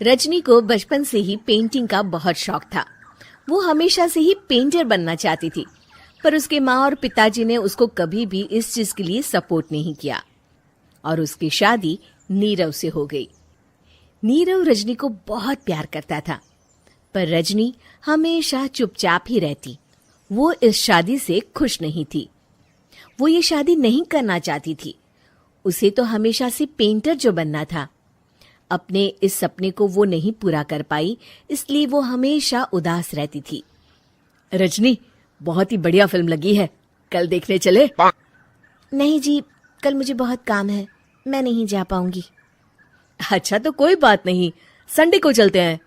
रजनी को बचपन से ही पेंटिंग का बहुत शौक था। वो हमेशा से ही पेंटर बनना चाहती थी, पर उसके माँ और पिताजी ने उसको कभी भी इस चीज के लिए सपोर्ट नहीं किया और उसकी शादी नीरव से हो गई। नीरव रजनी को बहुत प्यार करता था, पर रजनी हमेशा चुपचाप ही रहती। वो इस शादी से खुश नहीं थी। वो ये शादी नहीं करना चाहती थी। उसे तो हमेशा से पेंटर जो बनना था। अपने इस सपने को वो नहीं पूरा कर पाई, इसलिए वो हमेशा उदास रहती थी। रजनी, बहुत ही बढ़िया फिल्म लगी है, कल देखने चले? नहीं जी, कल मुझे बहुत काम है, मैं नहीं जा पाऊंगी। अच्छा तो कोई बात नहीं, संडे को चलते हैं।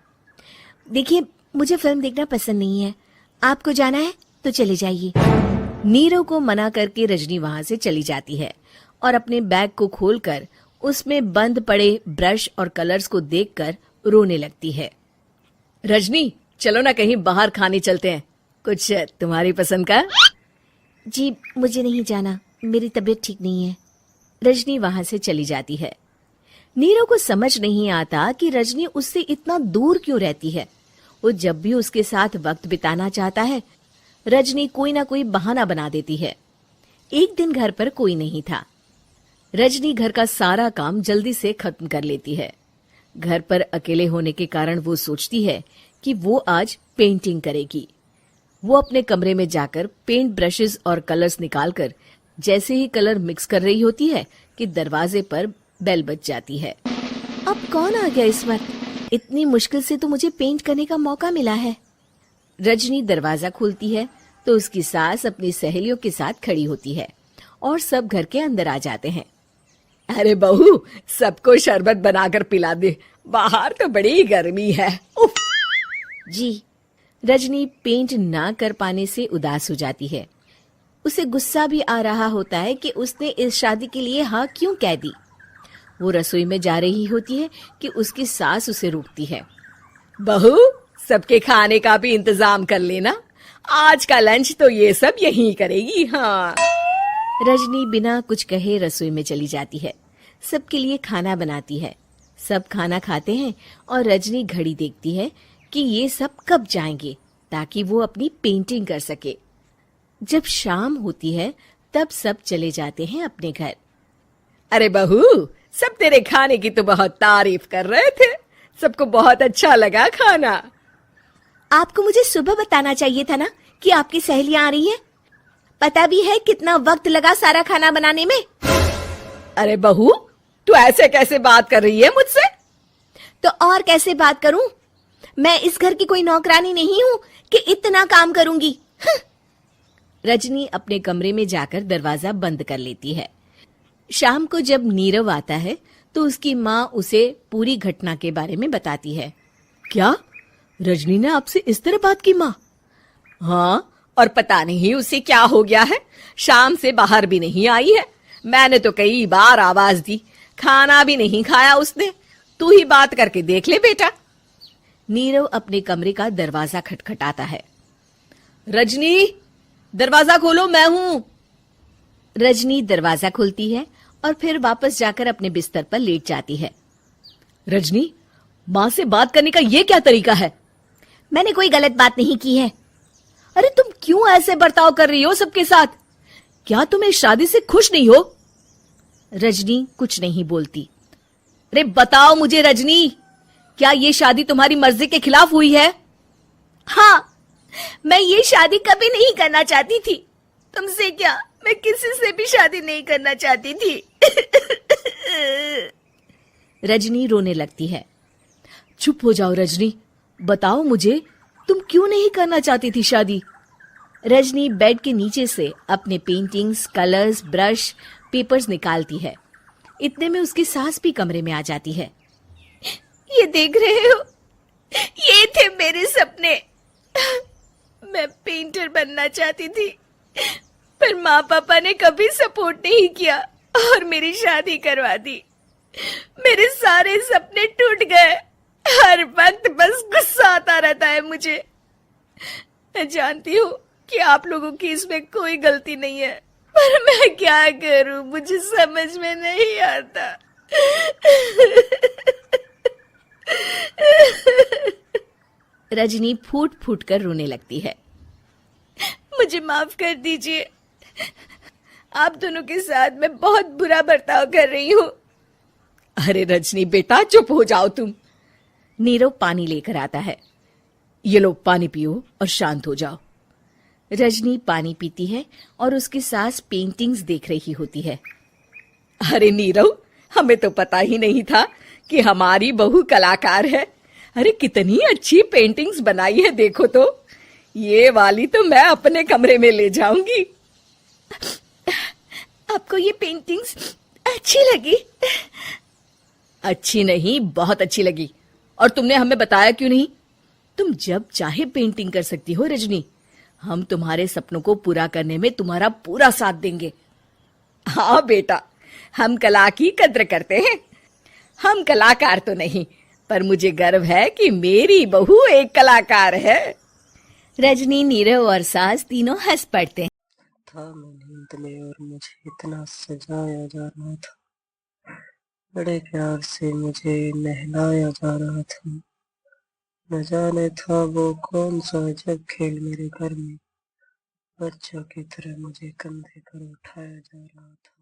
देखिए, मुझे फिल्म देखना पसंद नहीं है। आपको जाना है तो चले जाइए। नीरव को मना करके रजनी वहां से चली जाती है और अपने बैग को खोलकर उसमें बंद पड़े ब्रश और कलर्स को देखकर रोने लगती है। रजनी, चलो ना कहीं बाहर खाने चलते हैं, कुछ तुम्हारी पसंद का। जी, मुझे नहीं जाना, मेरी तबीयत ठीक नहीं है। रजनी वहां से चली जाती है। नीरव को समझ नहीं आता कि रजनी उससे इतना दूर क्यों रहती है। वो जब भी उसके साथ वक्त बिताना चाहता है, रजनी कोई ना कोई बहाना बना देती है। एक दिन घर पर कोई नहीं था। रजनी घर का सारा काम जल्दी से खत्म कर लेती है। घर पर अकेले होने के कारण वो सोचती है कि वो आज पेंटिंग करेगी। वो अपने कमरे में जाकर पेंट ब्रशेस और कलर्स निकालकर जैसे ही कलर मिक्स कर रही होती है कि दरवाजे पर बेल बज जाती है। अब कौन आ गया इस वक्त? इतनी मुश्किल से तो मुझे पेंट करने का मौका मिला है। रजनी दरवाजा खोलती है तो उसकी सास अपनी सहेलियों के साथ खड़ी होती है और सब घर के अंदर आ जाते हैं। अरे बहू, सबको शरबत बनाकर पिला दे, बाहर तो बड़ी गर्मी है। उफ। जी। रजनी पेंट ना कर पाने से उदास हो जाती है। उसे गुस्सा भी आ रहा होता है कि उसने इस शादी के लिए हाँ क्यों कह दी। वो रसोई में जा रही होती है कि उसकी सास उसे रोकती है। बहू, सबके खाने का भी इंतजाम कर लेना, आज का लंच तो ये सब यहीं करेगी। हाँ। रजनी बिना कुछ कहे रसोई में चली जाती है। सबके लिए खाना बनाती है। सब खाना खाते हैं और रजनी घड़ी देखती है कि ये सब कब जाएंगे ताकि वो अपनी पेंटिंग कर सके। जब शाम होती है तब सब चले जाते हैं अपने घर। अरे बहू, सब तेरे खाने की तो बहुत तारीफ कर रहे थे, सबको बहुत अच्छा लगा खाना। आपको मुझे सुबह बताना चाहिए था ना कि आपकी सहेलियां आ रही हैं। पता भी है कितना वक्त लगा सारा खाना बनाने में। अरे बहू, तू ऐसे कैसे बात कर रही है मुझसे? तो और कैसे बात करूं? मैं इस घर की कोई नौकरानी नहीं हूं कि इतना काम करूंगी। रजनी अपने कमरे में जाकर दरवाजा बंद कर लेती है। शाम को जब नीरव आता है तो उसकी माँ उसे पूरी घटना के बारे में बताती है। क्या रजनी ने आपसे इस तरह बात की माँ? हाँ, और पता नहीं उसे क्या हो गया है, शाम से बाहर भी नहीं आई है। मैंने तो कई बार आवाज दी, खाना भी नहीं खाया उसने। तू ही बात करके देख ले बेटा। नीरव अपने कमरे का दरवाजा खटखटाता है। रजनी, दरवाजा खोलो, मैं हूं। रजनी दरवाजा खोलती है और फिर वापस जाकर अपने बिस्तर पर लेट जाती है। रजनी, माँ से बात करने का ये क्या तरीका है? मैंने कोई गलत बात नहीं की है। अरे तुम क्यों ऐसे बर्ताव कर रही हो सबके साथ? क्या तुम इस शादी से खुश नहीं हो? रजनी कुछ नहीं बोलती। अरे बताओ मुझे रजनी, क्या ये शादी तुम्हारी मर्जी के खिलाफ हुई है? हाँ, मैं ये शादी कभी नहीं करना चाहती थी। तुमसे क्या, मैं किसी से भी शादी नहीं करना चाहती थी। रजनी रोने लगती है। चुप हो जाओ रजनी, बताओ मुझे, तुम क्यों नहीं करना चाहती थी शादी? रजनी बेड के नीचे से अपने पेंटिंग्स, कलर्स, ब्रश, पेपर्स निकालती है। इतने में उसकी सास भी कमरे में आ जाती है। ये देख रहे हो, ये थे मेरे सपने। मैं पेंटर बनना चाहती थी, पर माँ पापा ने कभी सपोर्ट नहीं किया और मेरी शादी करवा दी। मेरे सारे सपने टूट गए। हर वक्त बस गुस्सा आता रहता है मुझे। मैं जानती हूँ कि आप लोगों की इसमें कोई गलती नहीं है, पर मैं क्या करूं, मुझे समझ में नहीं आता। रजनी फूट फूट कर रोने लगती है। मुझे माफ कर दीजिए, आप दोनों के साथ मैं बहुत बुरा बर्ताव कर रही हूँ। अरे रजनी बेटा, चुप हो जाओ तुम। नीरव पानी लेकर आता है। ये लो पानी पियो और शांत हो जाओ। रजनी पानी पीती है और उसकी सास पेंटिंग्स देख रही होती है। अरे नीरव, हमें तो पता ही नहीं था कि हमारी बहू कलाकार है। अरे कितनी अच्छी पेंटिंग्स बनाई है, देखो तो। ये वाली तो मैं अपने कमरे में ले जाऊंगी। आपको ये पेंटिंग्स अच्छी लगी? अच्छी नहीं, बहुत अच्छी लगी। और तुमने हमें बताया क्यों नहीं? तुम जब चाहे पेंटिंग कर सकती हो रजनी। हम तुम्हारे सपनों को पूरा करने में तुम्हारा पूरा साथ देंगे। हाँ बेटा, हम कला की कद्र करते हैं। हम कलाकार तो नहीं, पर मुझे गर्व है कि मेरी बहू एक कलाकार है। रजनी, नीरव और सास तीनों हंस पड़ते हैं। था मैं नींद में और मुझे इतना सजाया जा रहा था, बड़े प्यार से मुझे नहलाया जा रहा था। न जाने था वो कौन सा अजब खेल मेरे घर में बच्चों की तरह मुझे कंधे पर उठाया जा रहा था।